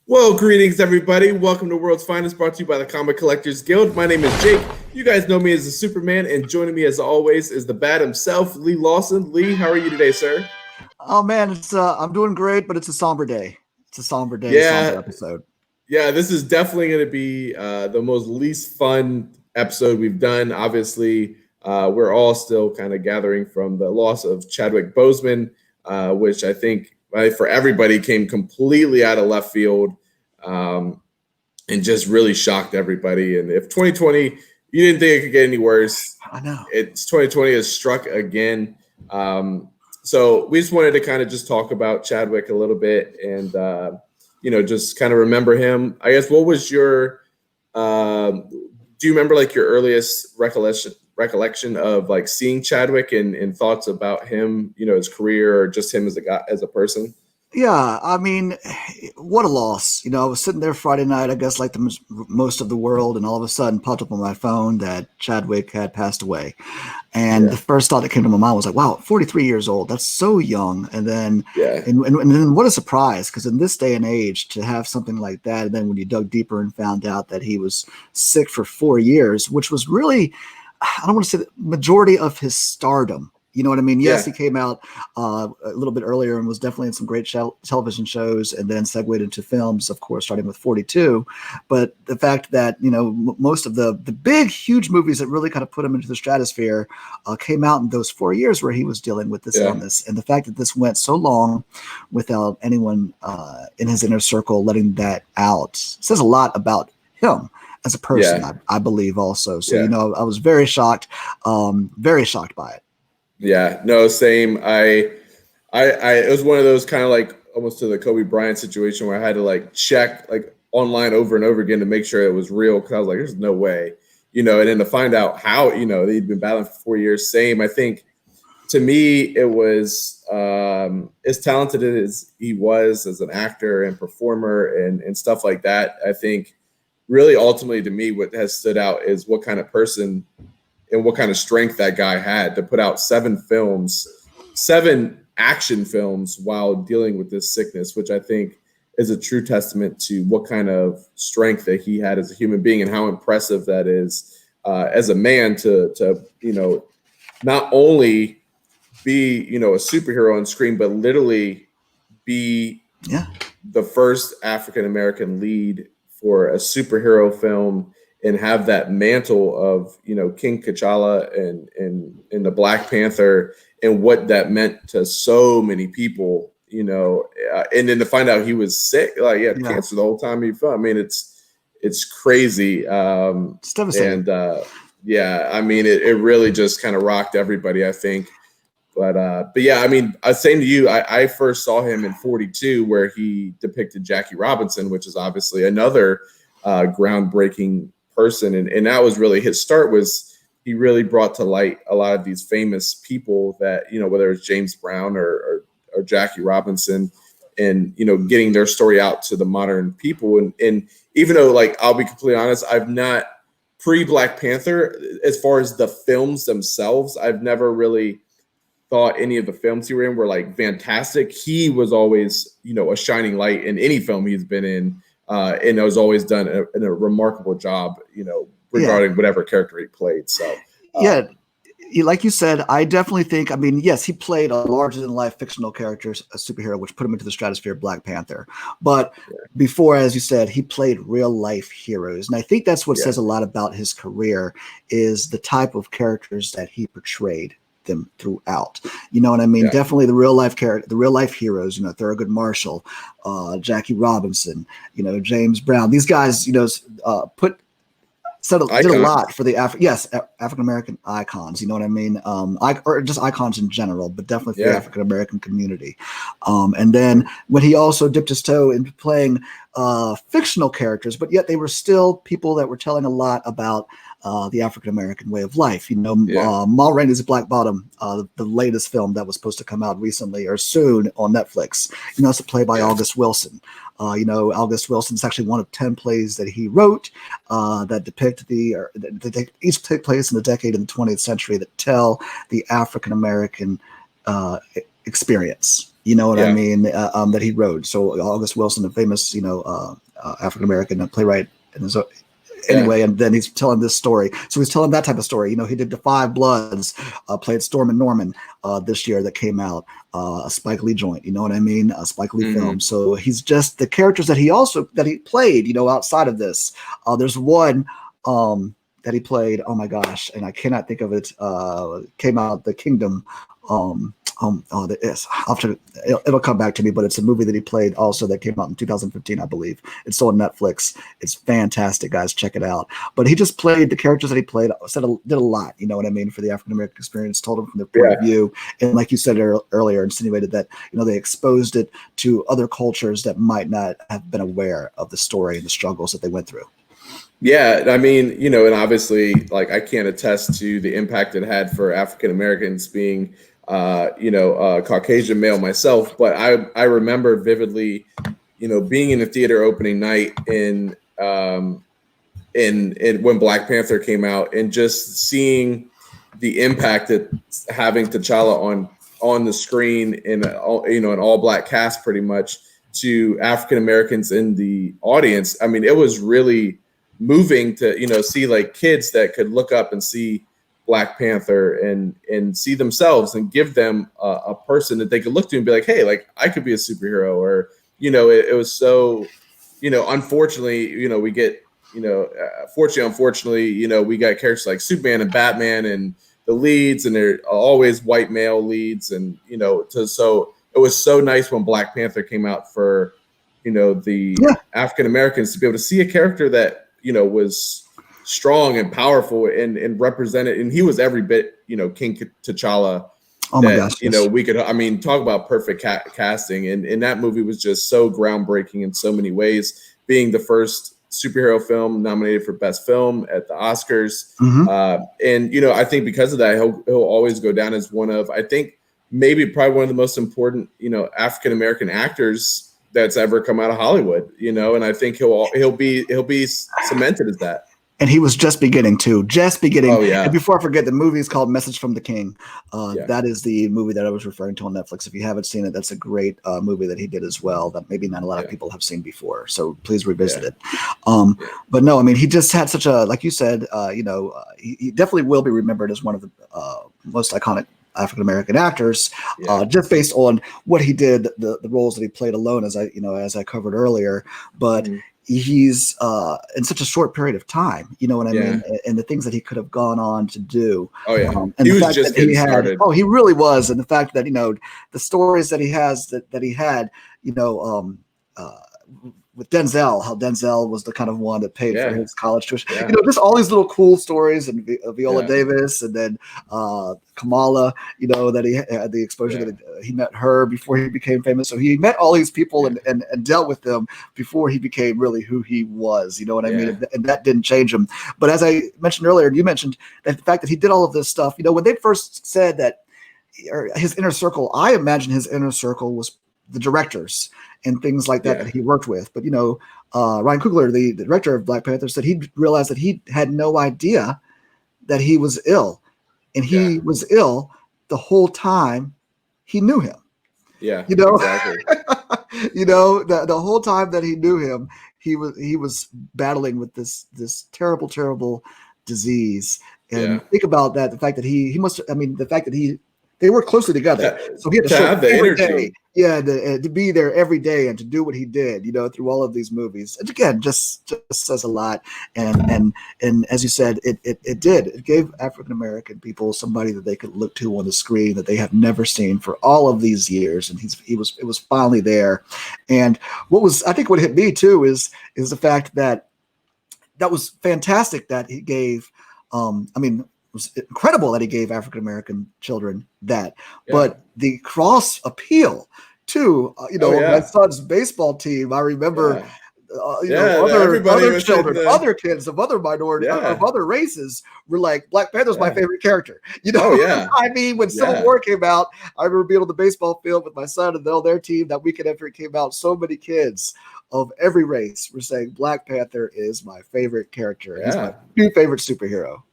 Well, greetings, everybody. Welcome to World's Finest, brought to you by the Comic Collectors Guild. My name is Jake. You guys know me as the Superman, and joining me, as always, is the Bat himself, Lee Lawson. Lee, how are you today, sir? Oh man, it's I'm doing great, but it's a somber day. It's a somber day, somber Yeah, episode. yeah, this is definitely going to be the most least fun episode we've done. Obviously, we're all still kind of gathering from the loss of Chadwick Boseman, which I think for everybody came completely out of left field. Um, and just really shocked everybody. And if 2020, you didn't think it could get any worse, I know. it's 2020 has struck again. So we just wanted to kind of just talk about Chadwick a little bit and, just kind of remember him. I guess, what was your, do you remember like your earliest recollection of like seeing Chadwick and thoughts about him, his career or just him as a guy, as a person? Yeah, I mean, what a loss. I was sitting there Friday night, I guess, like most of the world, and all of a sudden popped up on my phone that Chadwick had passed away. And Yeah. the first thought that came to my mind was like, wow, 43 years old. That's so young. And then, Yeah. and then what a surprise, because in this day and age, to have something like that, and then when you dug deeper and found out that he was sick for 4 years, which was really, I don't want to say the majority of his stardom. You know what I mean? Yes, Yeah. he came out a little bit earlier and was definitely in some great television shows, and then segued into films, of course, starting with 42. But the fact that, most of the big, huge movies that really kind of put him into the stratosphere came out in those 4 years where he was dealing with this Yeah. illness. And the fact that this went so long without anyone in his inner circle letting that out says a lot about him as a person, Yeah. I believe also. So, Yeah. I was very shocked by it. Yeah, no, same. It was one of those kind of like almost to the Kobe Bryant situation where I had to like check like online over and over again to make sure it was real, because I was like, there's no way, and then to find out how, they'd been battling for 4 years. Same. I think to me, it was as talented as he was as an actor and performer and stuff like that. I think really ultimately to me, what has stood out is what kind of person and what kind of strength that guy had to put out 7 action films while dealing with this sickness, which I think is a true testament to what kind of strength that he had as a human being and how impressive that is as a man to not only be, a superhero on screen, but literally be the first African-American lead for a superhero film and have that mantle of, King T'Challa and the Black Panther and what that meant to so many people, and then to find out he was sick, like he had cancer the whole time he felt. I mean, it's crazy. It's devastating. And I mean, it really just kind of rocked everybody, I think. But yeah, I mean, I was saying to you, I first saw him in 42, where he depicted Jackie Robinson, which is obviously another groundbreaking person, and that was really his start. Was he really brought to light a lot of these famous people that, whether it's James Brown or Jackie Robinson, and getting their story out to the modern people. And even though, like, I'll be completely honest, I've not pre-Black Panther, as far as the films themselves, I've never really thought any of the films he were in were like fantastic. He was always, a shining light in any film he's been in. And it was always done in a remarkable job, regarding whatever character he played. So, like you said, I definitely think, I mean, yes, he played a larger than life fictional character, a superhero, which put him into the stratosphere of Black Panther. But before, as you said, he played real life heroes. And I think that's what says a lot about his career, is the type of characters that he portrayed them throughout. You know what I mean? Definitely the real life character, the real life heroes, Thurgood Marshall, Jackie Robinson, James Brown. These guys, did a lot for the African American icons. You know what I mean? Or just icons in general, but definitely for the African American community. And then when he also dipped his toe into playing fictional characters, but yet they were still people that were telling a lot about the African American way of life. Ma Rainey's Black Bottom, the latest film that was supposed to come out recently or soon on Netflix. It's played by August Wilson. August Wilson is actually one of 10 plays that he wrote that depict each take place in the decade in the 20th century that tell the African American experience. You know what I Yeah. mean? That he wrote. So August Wilson, the famous, African American playwright, and so anyway, and then he's telling this story. So he's telling that type of story. He did The Five Bloods, played Storm and Norman this year that came out, a Spike Lee joint. You know what I mean? A Spike Lee film. So he's just the characters that he played. Outside of this, there's one that he played. Oh my gosh, and I cannot think of it. Came out, The Kingdom. It'll come back to me, but it's a movie that he played also that came out in 2015, I believe. It's still on Netflix. It's fantastic, guys. Check it out. But he just played the characters that he played, did a lot, you know what I mean, for the African American experience, told them from their point of view. And like you said earlier, insinuated that, they exposed it to other cultures that might not have been aware of the story and the struggles that they went through. Yeah, I mean, and obviously, like, I can't attest to the impact it had for African Americans being Caucasian male myself, but I remember vividly, being in the theater opening night in when Black Panther came out, and just seeing the impact that having T'Challa on the in an all black cast pretty much to African Americans in the audience. I mean, it was really moving to see like kids that could look up and see Black Panther and see themselves and give them a person that they could look to and be like, hey, like I could be a superhero. Or it was so unfortunately we get unfortunately we got characters like Superman and Batman and the leads, and they're always white male leads, and so it was so nice when Black Panther came out for the African Americans to be able to see a character that was strong and powerful and represented, and he was every bit King T'Challa. Oh my gosh! We could, talk about perfect casting, and that movie was just so groundbreaking in so many ways, being the first superhero film nominated for Best Film at the Oscars. And I think because of that, he'll always go down as one of, I think, probably one of the most important African American actors that's ever come out of Hollywood. And I think he'll be cemented as that. And he was just beginning. Oh, yeah. And before I forget, the movie is called Message from the King. That is the movie that I was referring to on Netflix. If you haven't seen it, that's a great movie that he did as well, that maybe not a lot of people have seen before. So please revisit it. But no, I mean, he just had such a, like you said, he definitely will be remembered as one of the most iconic African American actors, just based on what he did, the roles that he played alone, as I covered earlier. But he's in such a short period of time, you know what I mean, and the things that he could have gone on to do. And he was just getting started. He really was, and the fact that the stories that he has that he had, with Denzel, how Denzel was the kind of one that paid for his college tuition. Just all these little cool stories, and Viola Davis, and then Kamala, that he had the exposure that he met her before he became famous. So he met all these people and dealt with them before he became really who he was. You know what I mean? And that didn't change him. But as I mentioned earlier, and you mentioned that the fact that he did all of this stuff, when they first said that, or his inner circle, I imagine his inner circle was the directors and things like that he worked with. But Ryan Coogler, the director of Black Panther, said he realized that he had no idea that he was ill, and he was ill the whole time he knew him. Exactly. The whole time that he knew him, he was battling with this terrible disease. And think about that, the fact that he must, the fact that they work closely together. So he had to show have the every energy. day, to be there every day and to do what he did, through all of these movies. And again, just says a lot. And as you said, it gave African American people somebody that they could look to on the screen that they have never seen for all of these years. And it was finally there. And I think what hit me too is the fact that was fantastic that he gave. It was incredible that he gave African American children that, but the cross appeal to my son's baseball team. I remember, other children, other kids of other minority, of other races were like, Black Panther's my favorite character. When Civil War came out, I remember being on the baseball field with my son and their team that weekend after it came out. So many kids of every race were saying Black Panther is my favorite character. He's my new favorite superhero.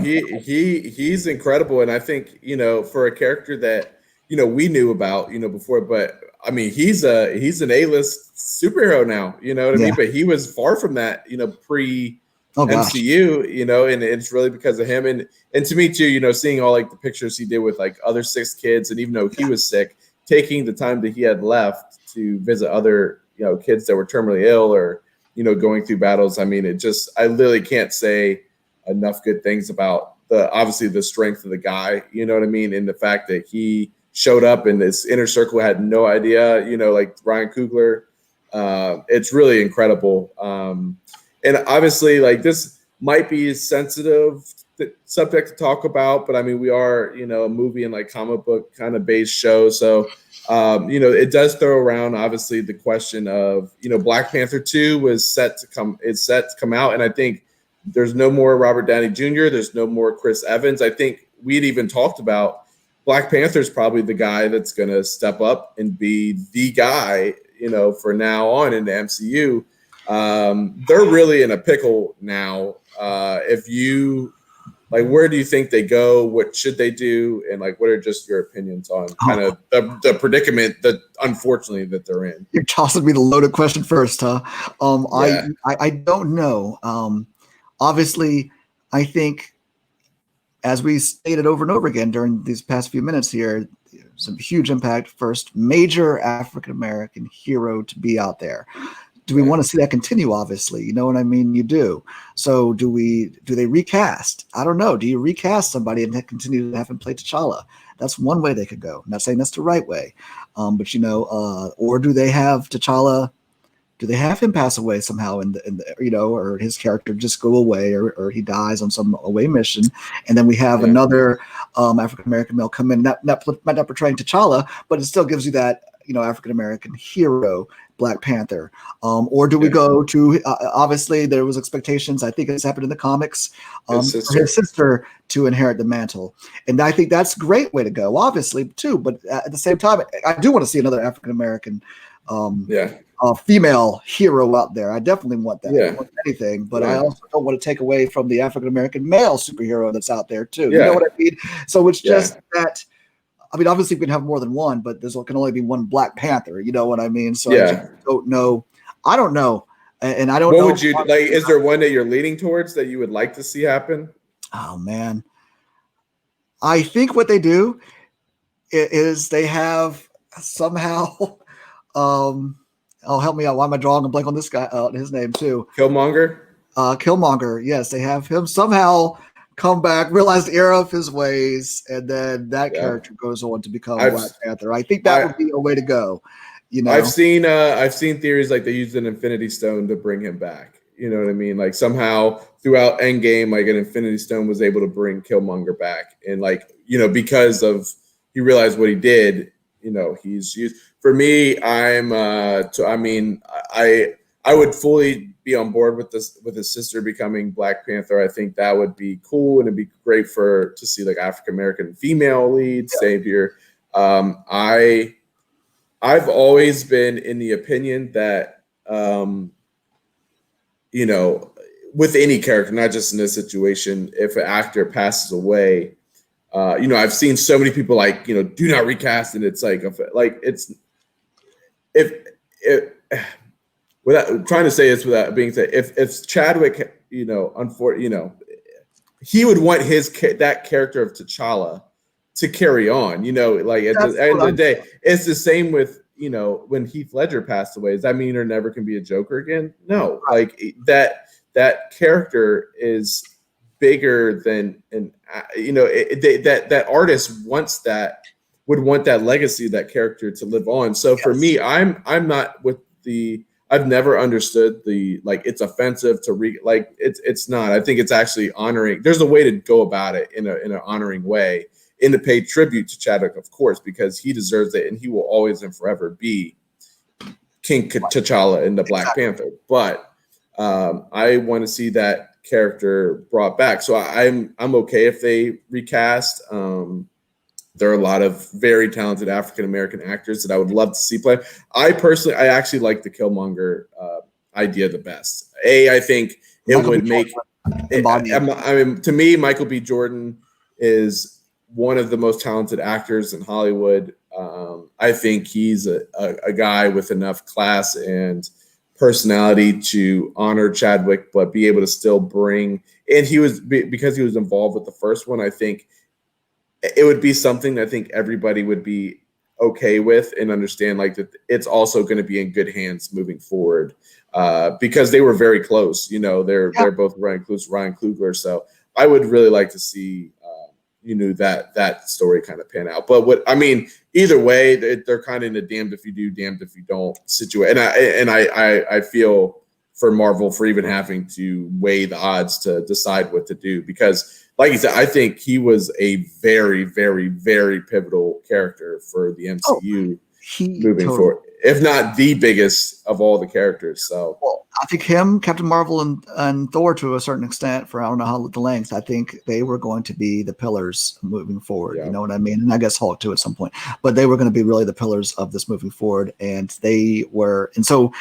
He's incredible. And I think, for a character that, we knew about, before, but I mean, he's an A-list superhero now, you know what I mean? But he was far from that, pre MCU, and it's really because of him. And to me too, seeing all like the pictures he did with like other 6 kids, and even though he was sick, taking the time that he had left to visit other, kids that were terminally ill or, going through battles. I mean, I literally can't say enough good things about obviously the strength of the guy, you know what I mean? And the fact that he showed up and this inner circle had no idea, like Ryan Coogler. It's really incredible. And obviously, like, this might be a sensitive subject to talk about, but I mean, we are, a movie and like comic book kind of based show. So, it does throw around, obviously, the question of, Black Panther 2 is set to come out. And I think there's no more Robert Downey Jr. There's no more Chris Evans. I think we'd even talked about Black Panther's probably the guy that's going to step up and be the guy, for now on in the MCU. They're really in a pickle now. Where do you think they go? What should they do? And like, what are just your opinions on kind of the predicament that unfortunately that they're in? You're tossing me the loaded question first, huh? I don't know. Obviously, I think, as we stated over and over again during these past few minutes here, some huge impact. First major African-American hero to be out there. Do we want to see that continue? Obviously, you know what I mean? You do. So do they recast? I don't know. Do you recast somebody and continue to have him play T'Challa? That's one way they could go. I'm not saying that's the right way. But or do they have T'Challa? Do they have him pass away somehow or his character just go away, or he dies on some away mission, and then we have another African-American male come in, not portraying T'Challa, but it still gives you that, African-American hero, Black Panther. Or do we go to, obviously there was expectations, I think it's happened in the comics, for his sister to inherit the mantle. And I think that's a great way to go, obviously, too. But at the same time, I do want to see another African-American female hero out there. I definitely want that. I want anything, but I also don't want to take away from the African-American male superhero that's out there too. You know what I mean? So it's just that, I mean, obviously we can have more than one, but there can only be one Black Panther. You know what I mean? So I just don't know. I don't know. And I don't know. What would you like? Is there one that you're leaning towards that you would like to see happen? Oh man. I think what they do is they have somehow, help me out. Why am I drawing a blank on this guy? His name too. Killmonger? Killmonger. Yes, they have him somehow come back, realize the error of his ways, and then that character goes on to become Black Panther. I think that would be a way to go. I've seen theories like they used an Infinity Stone to bring him back. You know what I mean? Like somehow throughout Endgame, like an Infinity Stone was able to bring Killmonger back, and because of he realized what he did. He's used. For me, I would fully be on board with this, with his sister becoming Black Panther. I think that would be cool, and it'd be great to see like African American female lead saved here. I've always been in the opinion that with any character, not just in this situation, if an actor passes away. I've seen so many people do not recast, and it's it's without trying to say this without being said, if Chadwick, he would want that character of T'Challa to carry on, at the end of the day. It's the same with, when Heath Ledger passed away. Does that mean there never can be a Joker again? No, that character is bigger than, and that artist would want that legacy of that character to live on. So for me, I'm not with I've never understood it's offensive to it's not. I think it's actually honoring. There's a way to go about it in an honoring way, and to pay tribute to Chadwick, of course, because he deserves it, and he will always and forever be King T'Challa in the Black Panther. But I want to see that character brought back. So I'm okay if they recast. There are a lot of very talented African American actors that I would love to see play. I actually like the Killmonger idea the best. I think it would make. To me, Michael B. Jordan is one of the most talented actors in Hollywood. I think he's a guy with enough class and personality to honor Chadwick, but be able to still bring. And because he was involved with the first one, I think it would be something I think everybody would be okay with and understand, like that it's also going to be in good hands moving forward, because they were very close. They're both Ryan Coogler, so I would really like to see that story kind of pan out. But either way, they're kind of in a damned if you do, damned if you don't situation. And I feel for Marvel for even having to weigh the odds to decide what to do, because like you said, I think he was a very, very, very pivotal character for the MCU moving forward, if not the biggest of all the characters. So, well, I think him, Captain Marvel, and Thor to a certain extent, for I don't know how the length, I think they were going to be the pillars moving forward. Yeah. You know what I mean? And I guess Hulk too at some point, but they were going to be really the pillars of this moving forward. And they were, and so,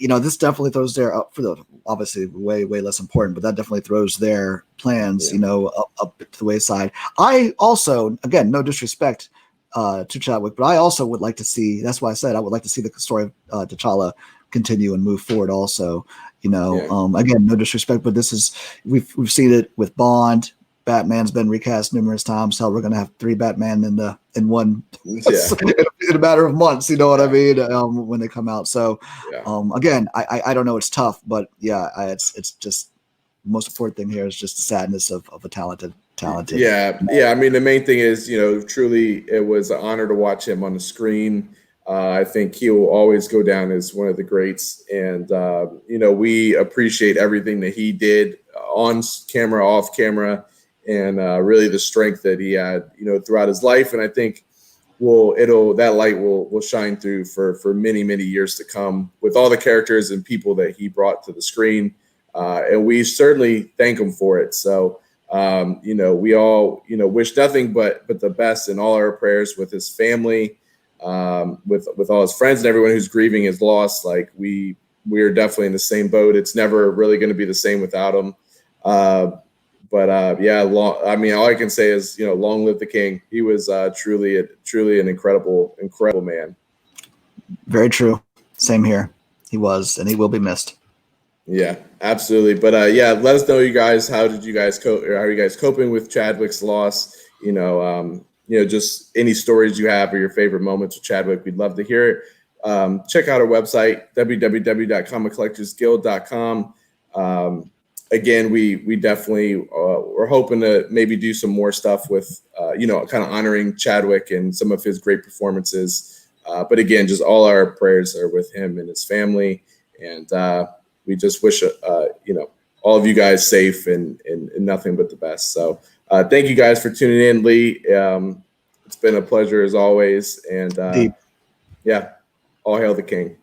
this definitely throws their up for the obviously way, way less important, but that definitely throws their plans, up to the wayside. I also, again, no disrespect to Chadwick, but I also would like to see, that's why I said I would like to see the story of T'Challa continue and move forward also. Again, no disrespect, but this is, we've seen it with Bond. Batman's been recast numerous times. So we're going to have 3 Batman in one in a matter of months. You know what I mean? When they come out. So again, I don't know. It's tough, but it's just the most important thing here is just the sadness of a talented. Yeah. I mean, the main thing is, truly it was an honor to watch him on the screen. I think he will always go down as one of the greats. And, we appreciate everything that he did on camera, off camera, and really the strength that he had, throughout his life. And I think that light will shine through for many, many years to come with all the characters and people that he brought to the screen. And we certainly thank him for it. So, we all, wish nothing but the best, in all our prayers with his family, with all his friends and everyone who's grieving his loss. Like we're definitely in the same boat. It's never really going to be the same without him. All I can say is, long live the king. He was truly an incredible man. Very true. Same here. He was, and he will be missed. Yeah, absolutely. But let us know, you guys. How did you guys cope? Or how are you guys coping with Chadwick's loss? Just any stories you have or your favorite moments with Chadwick. We'd love to hear it. Check out our website, www.comiccollectorsguild.com. Again, we definitely we're hoping to maybe do some more stuff with kind of honoring Chadwick and some of his great performances. But again, just all our prayers are with him and his family, and we just wish all of you guys safe and nothing but the best. So thank you guys for tuning in, Lee. It's been a pleasure as always, and all hail the king.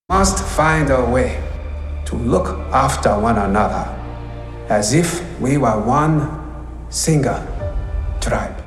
Must find a way to look after one another as if we were one single tribe.